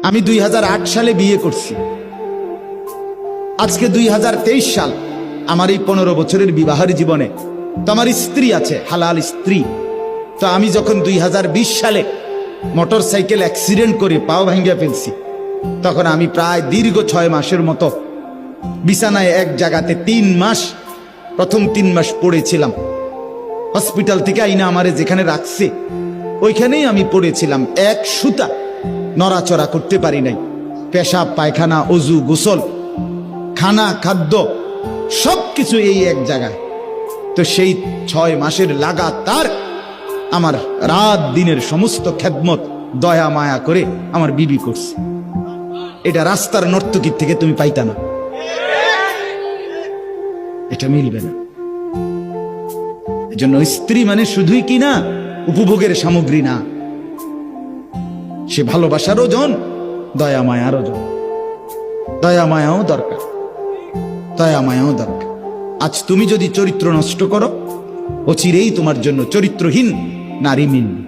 আমি 2008 সালে বিয়ে করছি, আজকে 2023 সাল। আমার এই 15 বছরের বিবাহের জীবনে তো আমার স্ত্রী আছে, হালাল স্ত্রী। তো আমি যখন 2020 সালে মোটর সাইকেল অ্যাক্সিডেন্ট করে পাও ভাঙ্গিয়া ফেলছি, তখন আমি প্রায় দীর্ঘ 6 মাসের মতো বিছানায় এক জায়গাতে 3 মাস, প্রথম 3 মাস পড়েছিলাম। হসপিটাল থেকে আইনা আমারে যেখানে রাখছে ওইখানেই আমি পড়েছিলাম। এক সুতা নড়াচড়া করতে পারি নাই। পেশাব, পায়খানা, অজু, গোসল, খানা, খাদ্য সবকিছু এই এক জায়গায়। তো সেই 6 মাসের লাগাতার আমার রাত দিনের সমস্ত খেদমত দয়া মায়া করে আমার বিবি করছে। এটা রাস্তার নর্তকীর থেকে তুমি পাইতা না, এটা মিলবে না। এজন্য স্ত্রী মানে শুধুই কি না উপভোগের সামগ্রী না, সে ভালোবাসারও জন, দয়া মায়ারও জন। দয়া মায়াও দরকার, দয়া মায়াও দরকার। আজ তুমি যদি চরিত্র নষ্ট করো, অচিরেই তোমার জন্য চরিত্রহীন নারী মিলবে।